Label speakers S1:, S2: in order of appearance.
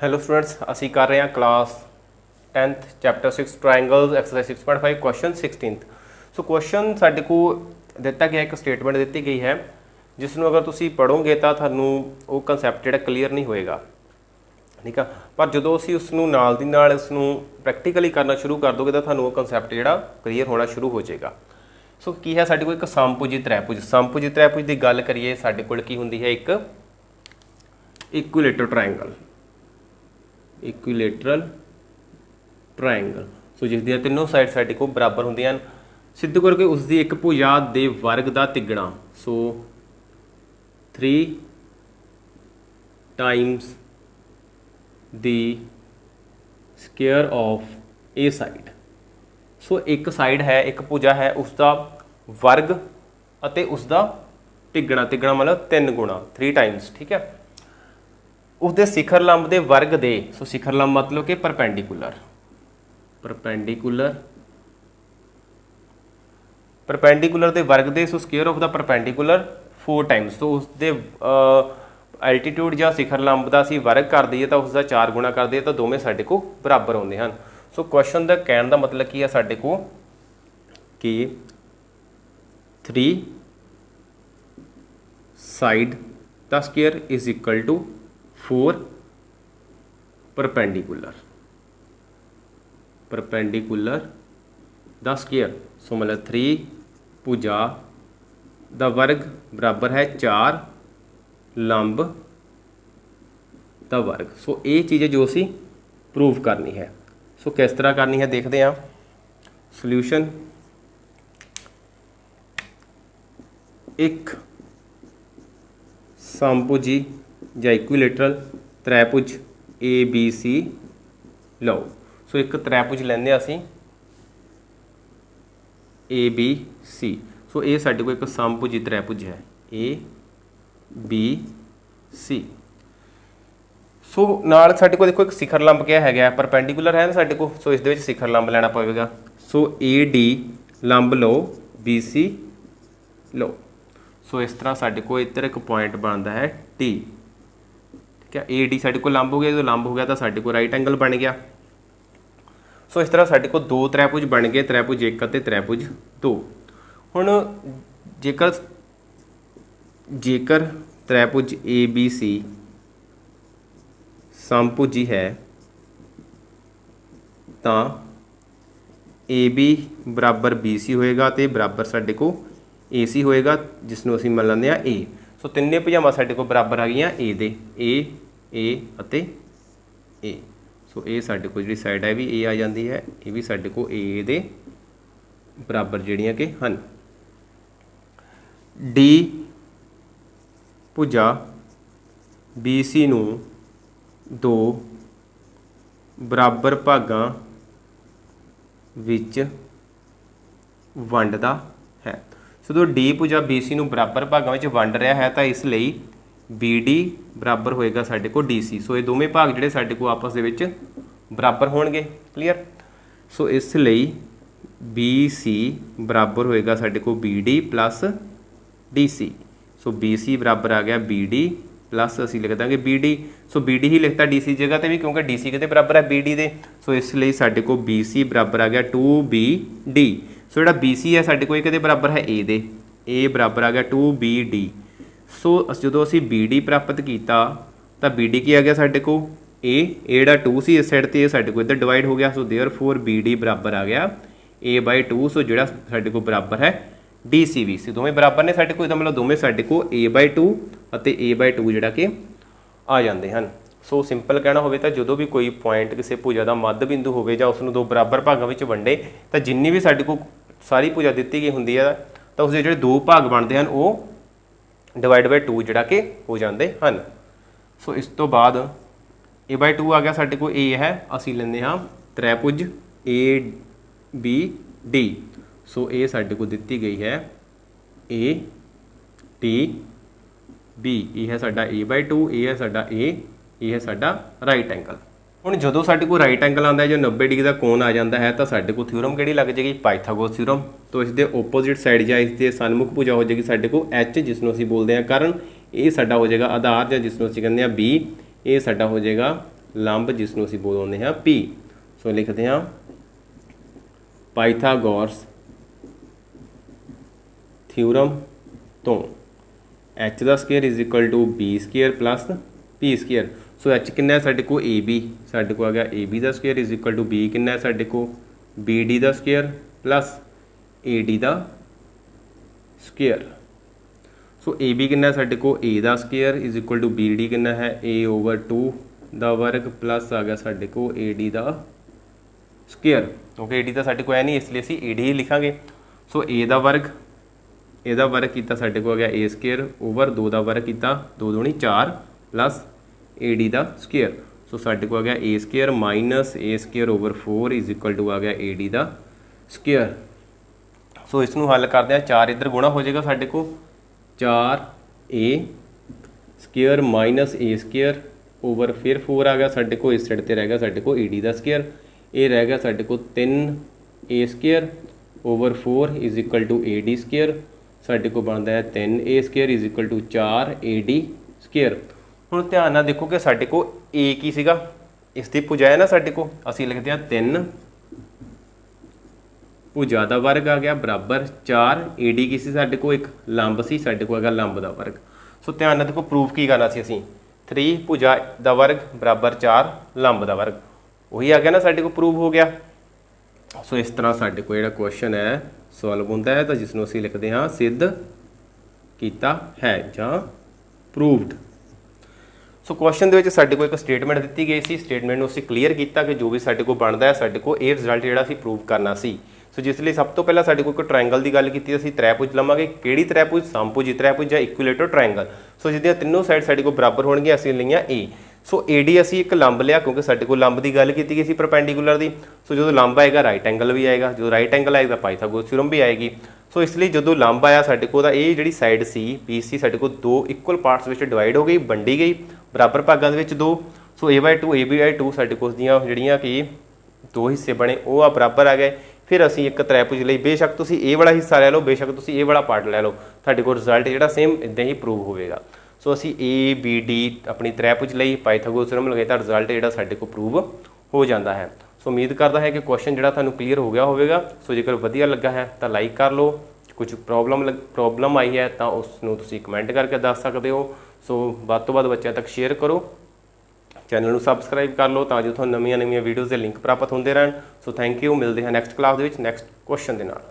S1: Hello students, असी कर रहे हैं class 10th chapter 6 triangles exercise 6.5 question 16th। So question साडे को दिता गया, एक स्टेटमेंट दी गई है जिसनों अगर तुसी पढ़ोगे तो थानू वो कंसैप्ट जिहड़ा क्लीयर नहीं होएगा, ठीक है। पर जो असी उसनों नाल दी नाल उसनों प्रैक्टिकली करना शुरू कर दोगे तो थानू वो कंसैप्ट जिहड़ा क्लीयर होना शुरू हो जाएगा। सो की है साडे कोल एक समभुजी त्रिभुज की गल करिए, साडे कोल की हुंदी है एक इक्विलेटरल ट्रायंगल। सो जिस दी तीनों साइड साडे को बराबर होंदियां, सिद्ध करके उसकी एक भुजा दे वर्ग का तिगना। So 3 times the square of a side. So एक साइड है, एक भुजा है, उसका वर्ग अते उसका तिगना मतलब 3 गुणा 3 टाइम्स, ठीक है। उसके शिखर लंब के वर्ग दे, सो शिखर लंब मतलब कि परपेंडिकुलर के वर्ग दे, so square of the perpendicular 4 times. तो उसके एल्टीट्यूड या शिखर लंब का असीं वर्ग कर दईए तो उसका 4 गुणा कर दईए तो दोवें साडे को बराबर आउंदे हन। सो क्वेश्चन का कहने का मतलब की है साडे को कि 3 side the square is equal to 4 perpendicular the square. So मतलब 3 भुजा दा वर्ग बराबर है 4 लंब दा वर्ग। सो ये चीज़ जो असी प्रूव करनी है। सो किस तरह करनी है देखते हैं। सोल्यूशन, एक समभुजी या इक्विलेटरल त्रिभुज ABC लो। सो एक त्रिभुज लैंदे असीं ABC। सो ये साडे कोल एक समभुजी त्रिभुज है ABC। सो नाल साडे कोल देखो एक शिखर लंब क्या है, परपेंडिकुलर है ना साडे कोल। सो इस शिखर लंब लेना पवेगा। सो AD लंब लो, BC लो। सो इस तरह साडे कोल इधर एक पॉइंट बनता है T, ठीक है। AD साडे कोल लंब हो गया, जो लंब हो गया तो साडे कोल राइट एंगल बन गया। सो इस तरह साडे कोल 2 त्रिभुज बन गए, त्रिभुज 1 और त्रिभुज 2। हुण जेकर त्रिभुज ABC समभुजी है तो AB बराबर BC होएगा तो बराबर साडे को AC होएगा, जिसनों असीं मान लैंदे आ A। सो तिन्ने भुजावां साडे को बराबर आ गईयां A दे, A अते A। सो ये साडे को जिहड़ी साइड है भी A आ जाती है, ये भी साडे को A दे बराबर जिहड़ियां कि हन। D भुजा BC नूं 2 बराबर भागां विच वंडदा है। सो जो D भुजा BC नूं बराबर भागां विच वंड रहा है तो इसलिए BD बराबर होएगा साडे को DC। सो ये दोवें भाग जिहड़े साडे को आपस दे विच बराबर होणगे, क्लीयर। सो इसलिए BC बराबर होएगा साडे को BD प्लस DC। सो BC बराबर आ गया BD प्लस असीं लिख देंगे BD। सो BD ही लिखता DC जगह पर भी, क्योंकि DC किते बराबर है BD दे। सो इसलिए साडे को BC बराबर आ गया 2BD। सो जिहड़ा BC है साडे को किहदे बराबर है A दे, A बराबर आ गया 2BD। सो जो असीं BD प्राप्त किया तो BD की आ गया साडे को A जिहड़ा 2 सी इस साइड ते साडे को इधर डिवाइड हो गया। सो देयरफॉर BD बराबर आ गया A/2। सो जिहड़ा साडे को बराबर है DC भी। सो दोवें बराबर ने साडे को, इहदा मतलब दोवें साडे को A/2 अते A/2 जिहड़ा कि आ जाते हैं। सो सिंपल कहना होवे तो जो भी कोई पॉइंट किसी भुजा का मध्य बिंदु होवे जां उसनूं 2 बराबर भागों में वंडे तो जिन्नी भी साडे को सारी भुजा दी गई होंदी है तो उसके जिहड़े 2 भाग बनते हैं वो डिवाइड बाय 2 जिहड़ा कि हो जाते हैं। सो इस तो बाद A/2 आ गया साडे को, A है, असीं लैंदे हां त्रिभुज ABD। सो ये साडे को दी गई है ADB। ये है साडा A/2, ये है साडा A, ये है साडा राइट एंगल। हुण जदों साडे को राइट एंगल आंदा है जो 90 डिग्री का कोण आ जाता है तो साडे को थ्योरम किहड़ी लग जाएगी, पाइथागोरस थ्योरम। तो इसके ओपोजिट साइड या इसके सन्मुख भुजा हो जाएगी साडे को H, जिसनों असीं बोलते हैं कर्ण। ये साडा हो जाएगा आधार या जिसनों असीं कहंदे आ B, ये साडा हो जाएगा ਲੰਬ ਜਿਸ ਨੂੰ ਅਸੀਂ ਬੋਲਦੇ ਹਾਂ P। ਸੋ ਲਿਖਦੇ ਹਾਂ ਪਾਈਥਾਗੋਰਸ ਥਿਊਰਮ ਤੋਂ h ਦਾ square is equal to b square plus p square. So h ਕਿੰਨਾ ਹੈ ਸਾਡੇ ਕੋਲ ab, ਸਾਡੇ ਕੋਲ ਆ ਗਿਆ ab ਦਾ square is equal to b ਕਿੰਨਾ ਹੈ ਸਾਡੇ ਕੋਲ bd ਦਾ ਸਕੁਅਰ ਪਲੱਸ ad ਦਾ ਸਕੁਅਰ। ਸੋ ab ਕਿੰਨਾ ਹੈ ਸਾਡੇ ਕੋਲ a ਦਾ square is equal to bd ਕਿੰਨਾ ਹੈ a/2 ਦਾ ਵਰਗ ਪਲੱਸ ਆ ਗਿਆ ਸਾਡੇ ਕੋਲ ad ਦਾ ਸਕੁਅਰ। ਕਿਉਂਕਿ ad ਤਾਂ ਸਾਡੇ ਕੋਲ ਹੈ ਨਹੀਂ, ਇਸ ਲਈ ਅਸੀਂ ad ਹੀ ਲਿਖਾਂਗੇ। ਸੋ a ਦਾ ਵਰਗ, ਇਹਦਾ ਵਰਗ ਕੀਤਾ ਸਾਡੇ ਕੋਲ ਆ ਗਿਆ a ਸਕੁਅਰ ਓਵਰ 2 ਦਾ ਵਰਗ ਕੀਤਾ 2 ਦੂਣੀ 4 ਪਲੱਸ ad ਦਾ ਸਕੁਅਰ। ਸੋ ਸਾਡੇ ਕੋਲ ਆ ਗਿਆ a square minus a square over 4 is equal to ਆ ਗਿਆ ad ਦਾ ਸਕੁਅਰ। ਸੋ ਇਸ ਨੂੰ ਹੱਲ ਕਰਦੇ ਹਾਂ, 4 ਇੱਧਰ ਗੁਣਾ ਹੋ ਜਾਏਗਾ ਸਾਡੇ ਕੋਲ 4a square minus a square over ਫਿਰ 4 ਆ ਗਿਆ ਸਾਡੇ ਕੋਲ, ਇਸ ਸਾਈਡ ਤੇ ਰਹਿ ਗਿਆ ਸਾਡੇ ਕੋਲ ad ਦਾ ਸਕੁਅਰ। ਇਹ ਰਹਿ ਗਿਆ ਸਾਡੇ ਕੋਲ 3a square over 4 is equal to ad square. ਸਾਡੇ ਕੋਲ ਬਣਦਾ ਹੈ 3a square is equal to 4ad square. ਹੁਣ ਧਿਆਨ ਨਾਲ ਦੇਖੋ ਕਿ ਸਾਡੇ ਕੋਲ a ਕੀ ਸੀਗਾ, ਇਸ ਦੀ ਭੁਜਾ ਹੈ ਨਾ ਸਾਡੇ ਕੋਲ, ਅਸੀਂ ਲਿਖਦੇ ਹਾਂ 3 ਭੁਜਾ ਦਾ ਵਰਗ ਆ ਗਿਆ ਬਰਾਬਰ 4 ad ਕੀ ਸੀ ਸਾਡੇ ਕੋਲ, ਇੱਕ ਲੰਬ ਸੀ ਸਾਡੇ ਕੋਲ ਹੈਗਾ ਲੰਬ ਦਾ ਵਰਗ। ਸੋ ਧਿਆਨ ਨਾਲ ਦੇਖੋ ਪ੍ਰੂਫ ਕੀ ਕਰਨਾ ਸੀ ਅਸੀਂ, 3 ਭੁਜਾ ਦਾ ਵਰਗ ਬਰਾਬਰ 4 ਲੰਬ ਦਾ ਵਰਗ, ਉਹੀ ਆ ਗਿਆ ਨਾ ਸਾਡੇ ਕੋਲ, ਪ੍ਰੂਫ ਹੋ ਗਿਆ। ਸੋ ਇਸ ਤਰ੍ਹਾਂ ਸਾਡੇ ਕੋਲ ਜਿਹੜਾ ਕੁਐਸਚਨ ਹੈ ਸੋਲਵ ਹੁੰਦਾ ਹੈ, ਤਾਂ ਜਿਸ ਨੂੰ ਅਸੀਂ ਲਿਖਦੇ ਹਾਂ ਸਿੱਧ ਕੀਤਾ ਹੈ ਜਾਂ ਪ੍ਰੂਵਡ। ਸੋ ਕੁਐਸਚਨ ਦੇ ਵਿੱਚ ਸਾਡੇ ਕੋਲ ਇੱਕ ਸਟੇਟਮੈਂਟ ਦਿੱਤੀ ਗਈ ਸੀ, ਸਟੇਟਮੈਂਟ ਨੂੰ ਅਸੀਂ ਕਲੀਅਰ ਕੀਤਾ ਕਿ ਜੋ ਵੀ ਸਾਡੇ ਕੋਲ ਬਣਦਾ ਹੈ ਸਾਡੇ ਕੋਲ ਇਹ ਰਿਜ਼ਲਟ ਜਿਹੜਾ ਅਸੀਂ ਪ੍ਰੂਵ ਕਰਨਾ ਸੀ। ਸੋ ਜਿਸ ਲਈ ਸਭ ਤੋਂ ਪਹਿਲਾਂ ਸਾਡੇ ਕੋਲ ਇੱਕ ਟ੍ਰਾਇੰਗਲ ਦੀ ਗੱਲ ਕੀਤੀ, ਅਸੀਂ ਤ੍ਰੈਭੁਜ ਲਵਾਂਗੇ। ਕਿਹੜੀ ਤ੍ਰੈਭੁਜ? ਸਮਭੁਜੀ ਤ੍ਰੈਭੁਜ ਜਾਂ ਇਕੁਇਲੇਟਰ ਟ੍ਰਾਇੰਗਲ। ਸੋ ਜਿਹਦੀਆਂ ਤਿੰਨੋਂ ਸਾਈਡ ਸਾਡੇ ਕੋਲ ਬਰਾਬਰ ਹੋਣਗੀਆਂ, ਅਸੀਂ ਲਈਆਂ A। ਸੋ AD ਅਸੀਂ ਇੱਕ ਲੰਬ ਲਿਆ, ਕਿਉਂਕਿ ਸਾਡੇ ਕੋਲ ਲੰਬ ਦੀ ਗੱਲ ਕੀਤੀ ਗਈ ਸੀ ਪਰਪੈਂਡੀਕੂਲਰ ਦੀ। ਸੋ ਜਦੋਂ ਲੰਬ ਆਏਗਾ ਰਾਈਟ ਐਂਗਲ ਵੀ ਆਏਗਾ, ਜਦੋਂ ਰਾਈਟ ਐਂਗਲ ਆਏਗਾ ਪਾਈਥਾਗੋਰਸ ਥਿਊਰਮ ਵੀ ਆਏਗੀ। ਸੋ ਇਸ ਲਈ ਜਦੋਂ ਲੰਬ ਆਇਆ ਸਾਡੇ ਕੋਲ ਤਾਂ ਇਹ ਜਿਹੜੀ ਸਾਈਡ ਸੀ BC ਸਾਡੇ ਕੋਲ 2 ਇਕੁਅਲ ਪਾਰਟਸ ਵਿੱਚ ਡਿਵਾਈਡ ਹੋ ਗਈ, ਵੰਡੀ ਗਈ ਬਰਾਬਰ ਭਾਗਾਂ ਦੇ ਵਿੱਚ 2। ਸੋ A/2 AB/2 ਸਾਡੇ ਕੋਲ ਦੀਆਂ ਜਿਹੜੀਆਂ ਕਿ 2 ਹਿੱਸੇ ਬਣੇ ਉਹ ਆ ਬਰਾਬਰ ਆ ਗਏ। ਫਿਰ ਅਸੀਂ ਇੱਕ ਤ੍ਰੈਭੁਜ ਲਈ, ਬੇਸ਼ੱਕ ਤੁਸੀਂ ਇਹ ਵਾਲਾ ਹਿੱਸਾ ਲੈ ਲਓ, ਬੇਸ਼ੱਕ ਤੁਸੀਂ ਇਹ ਵਾਲਾ ਪਾਰਟ ਲੈ ਲਓ, ਤੁਹਾਡੇ ਕੋਲ ਰਿਜ਼ਲਟ ਜਿਹੜਾ ਸੇਮ ਇੱਦਾਂ ਹੀ ਪ੍ਰੂਵ ਹੋਵੇਗਾ। ਸੋ ਅਸੀਂ ABD ਆਪਣੀ ਤ੍ਰੈਭੁਜ ਲਈ ਪਾਈਥਾਗੋਰਸ ਥਿਊਰਮ ਲਗਾਏ ਤਾਂ ਰਿਜ਼ਲਟ ਜਿਹੜਾ ਸਾਡੇ ਕੋਲ ਪ੍ਰੂਵ ਹੋ ਜਾਂਦਾ ਹੈ। ਸੋ ਉਮੀਦ ਕਰਦਾ ਹੈ ਕਿ ਕੁਐਸਚਨ ਜਿਹੜਾ ਤੁਹਾਨੂੰ ਕਲੀਅਰ ਹੋ ਗਿਆ ਹੋਵੇਗਾ। ਸੋ ਜੇਕਰ ਵਧੀਆ ਲੱਗਾ ਹੈ ਤਾਂ ਲਾਈਕ ਕਰ ਲਓ, ਕੁਝ ਪ੍ਰੋਬਲਮ ਆਈ ਹੈ ਤਾਂ ਉਸ ਨੂੰ ਤੁਸੀਂ ਕਮੈਂਟ ਕਰਕੇ ਦੱਸ ਸਕਦੇ ਹੋ। ਸੋ ਵੱਧ ਤੋਂ ਵੱਧ ਬੱਚਿਆਂ ਤੱਕ ਸ਼ੇਅਰ ਕਰੋ, ਚੈਨਲ ਨੂੰ ਸਬਸਕ੍ਰਾਈਬ ਕਰ ਲਓ ਤਾਂ ਜੋ ਤੁਹਾਨੂੰ ਨਵੀਆਂ ਵੀਡੀਓਜ਼ ਦੇ ਲਿੰਕ ਪ੍ਰਾਪਤ ਹੁੰਦੇ ਰਹਿਣ। ਸੋ ਥੈਂਕ ਯੂ, ਮਿਲਦੇ ਹਾਂ ਨੈਕਸਟ ਕਲਾਸ ਦੇ ਵਿੱਚ ਨੈਕਸਟ ਕੁਐਸਚਨ ਦੇ ਨਾਲ।